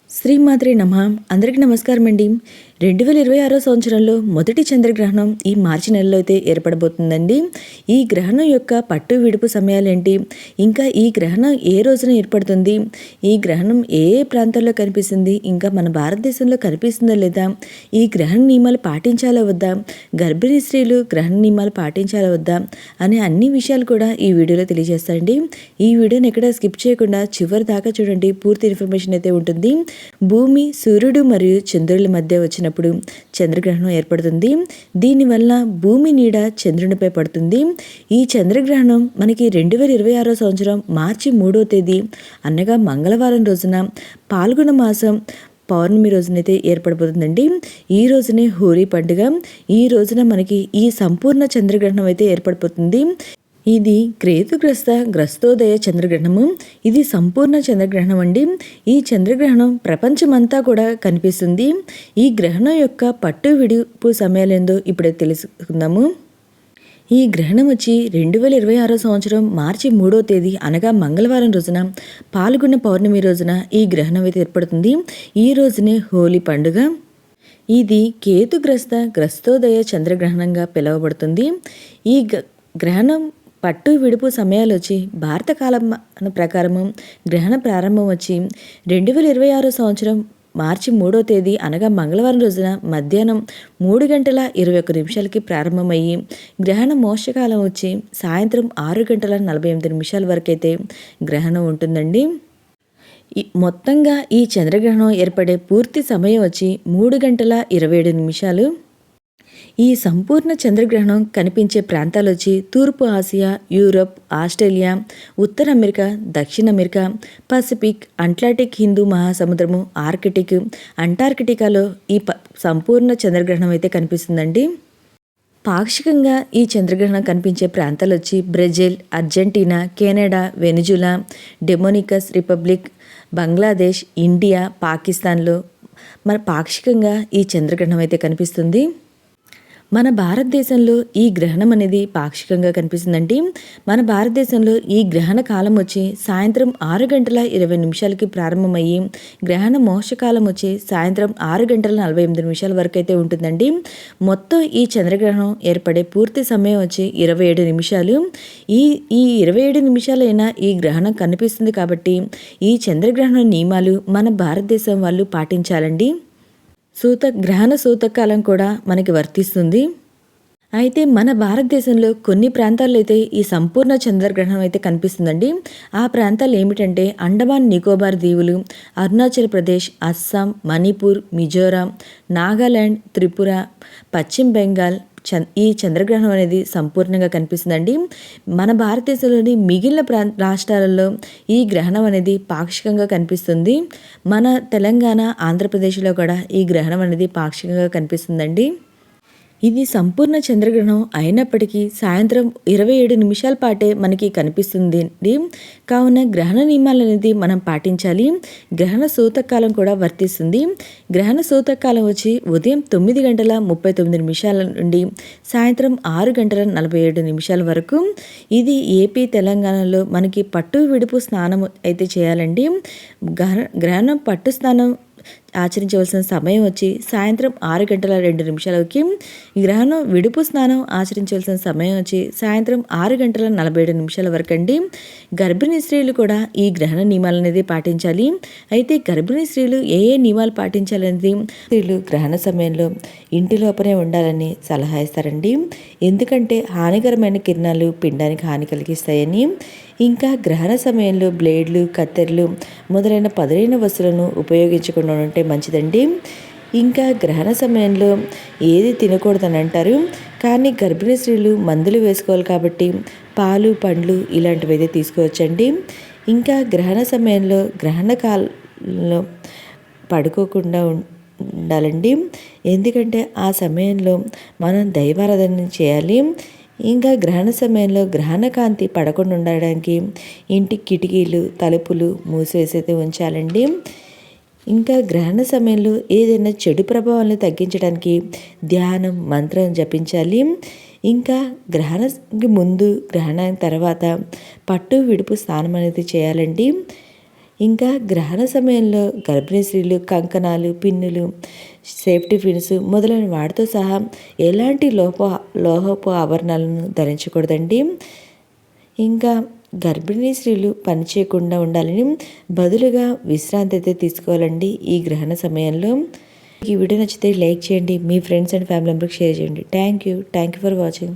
శ్రీమాత్రే నమః. అందరికీ నమస్కారం అండి. 2026 సంవత్సరంలో మొదటి చంద్రగ్రహణం ఈ మార్చి నెలలో అయితే ఏర్పడబోతుందండి. ఈ గ్రహణం యొక్క పట్టు విడుపు సమయాలేంటి, ఇంకా ఈ గ్రహణం ఏ రోజున ఏర్పడుతుంది, ఈ గ్రహణం ఏ ఏ ప్రాంతాల్లో కనిపిస్తుంది, ఇంకా మన భారతదేశంలో కనిపిస్తుందా లేదా, ఈ గ్రహణ నియమాలు పాటించాలా వద్దా, గర్భిణీ స్త్రీలు గ్రహణ నియమాలు పాటించాలా వద్దా అనే అన్ని విషయాలు కూడా ఈ వీడియోలో తెలియజేస్తానండి. ఈ వీడియోని ఎక్కడ స్కిప్ చేయకుండా చివరి దాకా చూడండి. పూర్తి ఇన్ఫర్మేషన్ అయితే ఉంటుంది. భూమి, సూర్యుడు మరియు చంద్రుల మధ్య వచ్చినప్పుడు చంద్రగ్రహణం ఏర్పడుతుంది. దీనివల్ల భూమి నీడ చంద్రునిపై పడుతుంది. ఈ చంద్రగ్రహణం మనకి 2026 సంవత్సరం మార్చి 3వ తేదీ అనగా మంగళవారం రోజున పాల్గొన మాసం పౌర్ణమి రోజునైతే ఏర్పడబోతుందండి. ఈ రోజునే హోలీ పండుగ. ఈ రోజున మనకి ఈ సంపూర్ణ చంద్రగ్రహణం అయితే ఏర్పడిపోతుంది. ఇది గ్రస్తోదయ చంద్రగ్రహణము. ఇది సంపూర్ణ చంద్రగ్రహణం అండి. ఈ చంద్రగ్రహణం ప్రపంచమంతా కూడా కనిపిస్తుంది. ఈ గ్రహణం యొక్క పట్టు విడుపు సమయాలేందో ఇప్పుడే తెలుసుకుందాము. ఈ గ్రహణం వచ్చి 2026 సంవత్సరం మార్చి 3వ తేదీ అనగా మంగళవారం రోజున పాల్గొన్న పౌర్ణమి రోజున ఈ గ్రహణం అయితే ఏర్పడుతుంది. ఈ రోజునే హోలీ పండుగ. ఇది గ్రస్తోదయ చంద్రగ్రహణంగా పిలువబడుతుంది. ఈ గ్రహణం పట్టు విడుపు సమయాలు వచ్చి భారత కాలం ప్రకారము గ్రహణ ప్రారంభం వచ్చి 2026 సంవత్సరం మార్చి 3వ తేదీ అనగా మంగళవారం రోజున మధ్యాహ్నం 3:21 ప్రారంభమయ్యి గ్రహణ మోక్షకాలం వచ్చి సాయంత్రం 6:48 వరకు అయితే గ్రహణం ఉంటుందండి. మొత్తంగా ఈ చంద్రగ్రహణం ఏర్పడే పూర్తి సమయం వచ్చి 3:27. ఈ సంపూర్ణ చంద్రగ్రహణం కనిపించే ప్రాంతాలు వచ్చి తూర్పు ఆసియా, యూరప్, ఆస్ట్రేలియా, ఉత్తర అమెరికా, దక్షిణ అమెరికా, పసిఫిక్, అట్లాంటిక్ హిందూ మహాసముద్రము, ఆర్కిటిక్, అంటార్కిటికాలో ఈ సంపూర్ణ చంద్రగ్రహణం అయితే కనిపిస్తుందండి. పాక్షికంగా ఈ చంద్రగ్రహణం కనిపించే ప్రాంతాలు వచ్చి Brazil, Argentina, Canada, Venezuela, Dominican republic, Bangladesh, India, పాకిస్తాన్లో మన పాక్షికంగా ఈ చంద్రగ్రహణం అయితే కనిపిస్తుంది. మన భారతదేశంలో ఈ గ్రహణం అనేది పాక్షికంగా కనిపిస్తుందండి. మన భారతదేశంలో ఈ గ్రహణ కాలం వచ్చి సాయంత్రం 6:20 ప్రారంభమయ్యి గ్రహణ మోక్షకాలం వచ్చి సాయంత్రం 6:48 వరకు అయితే ఉంటుందండి. మొత్తం ఈ చంద్రగ్రహణం ఏర్పడే పూర్తి సమయం వచ్చి 27 నిమిషాలు. ఈ 27 నిమిషాలైనా ఈ గ్రహణం కనిపిస్తుంది కాబట్టి ఈ చంద్రగ్రహణ నియమాలు మన భారతదేశం వాళ్ళు పాటించాలండి. గ్రహణ సూతకాలం కూడా మనకి వర్తిస్తుంది. అయితే మన భారతదేశంలో కొన్ని ప్రాంతాల్లో అయితే ఈ సంపూర్ణ చంద్రగ్రహణం అయితే కనిపిస్తుందండి. ఆ ప్రాంతాలు ఏమిటంటే అండమాన్ నికోబార్ దీవులు, అరుణాచల్ ప్రదేశ్, అస్సాం, మణిపూర్, మిజోరాం, నాగాలాండ్, త్రిపుర, పశ్చిమ బెంగాల్. ఈ చంద్రగ్రహణం అనేది సంపూర్ణంగా కనిపిస్తుందండి. మన భారతదేశంలోని మిగిలిన రాష్ట్రాలలో ఈ గ్రహణం అనేది పాక్షికంగా కనిపిస్తుంది. మన తెలంగాణ, ఆంధ్రప్రదేశ్లో కూడా ఈ గ్రహణం అనేది పాక్షికంగా కనిపిస్తుందండి. ఇది సంపూర్ణ చంద్రగ్రహణం అయినప్పటికీ సాయంత్రం 27 పాటే మనకి కనిపిస్తుంది. కావున గ్రహణ నియమాలు అనేది మనం పాటించాలి. గ్రహణ సూతకాలం కూడా వర్తిస్తుంది. గ్రహణ సూతకాలం వచ్చి ఉదయం 9:39 నుండి సాయంత్రం 6:47 వరకు. ఇది ఏపీ, తెలంగాణలో మనకి పట్టు విడుపు స్నానం అయితే చేయాలండి. గ్రహణం పట్టు స్నానం ఆచరించవలసిన సమయం వచ్చి సాయంత్రం 6:02. గ్రహణం విడుపు స్నానం ఆచరించవలసిన సమయం వచ్చి సాయంత్రం 6:47 వరకు అండి. గర్భిణీ స్త్రీలు కూడా ఈ గ్రహణ నియమాలు అనేది పాటించాలి. అయితే గర్భిణీ స్త్రీలు ఏ ఏ నియమాలు పాటించాలనేది స్త్రీలు గ్రహణ సమయంలో ఇంటి లోపలే ఉండాలని సలహా ఇస్తారండి. ఎందుకంటే హానికరమైన కిరణాలు పిండానికి హాని కలిగిస్తాయని. ఇంకా గ్రహణ సమయంలో బ్లేడ్లు, కత్తెరలు మొదలైన పదునైన వస్తువులను ఉపయోగించకుండా ఉంటే మంచిదండి. ఇంకా గ్రహణ సమయంలో ఏది తినకూడదని అంటారు, కానీ గర్భిణీ స్త్రీలు మందులు వేసుకోవాలి కాబట్టి పాలు, పండ్లు ఇలాంటివి అయితే తీసుకోవచ్చండి. ఇంకా గ్రహణ సమయంలో గ్రహణ కాలంలో పడుకోకుండా ఉండాలండి. ఎందుకంటే ఆ సమయంలో మనం దైవారాధన చేయాలి. ఇంకా గ్రహణ సమయంలో గ్రహణ కాంతి పడకుండా ఉండడానికి ఇంటి కిటికీలు, తలుపులు మూసివేసైతే ఉంచాలండి. ఇంకా గ్రహణ సమయంలో ఏదైనా చెడు ప్రభావాలను తగ్గించడానికి ధ్యానం, మంత్రం జపించాలి. ఇంకా గ్రహణానికి ముందు, గ్రహణం తర్వాత పట్టు విడుపు స్నానం అనేది చేయాలండి. ఇంకా గ్రహణ సమయంలో గర్భిణీ స్త్రీలు కంకణాలు, పిన్నులు, సేఫ్టీ పిన్స్ మొదలైన వాటితో సహా ఎలాంటి లోహపు ఆభరణాలను ధరించకూడదండి. ఇంకా గర్భిణీ స్త్రీలు పని చేయకుండా ఉండాలని, బదులుగా విశ్రాంతి అయితే తీసుకోవాలండి ఈ గ్రహణ సమయంలో. ఈ వీడియో నచ్చితే లైక్ చేయండి, మీ ఫ్రెండ్స్ అండ్ ఫ్యామిలీ మెంబర్కి షేర్ చేయండి. Thank you for watching.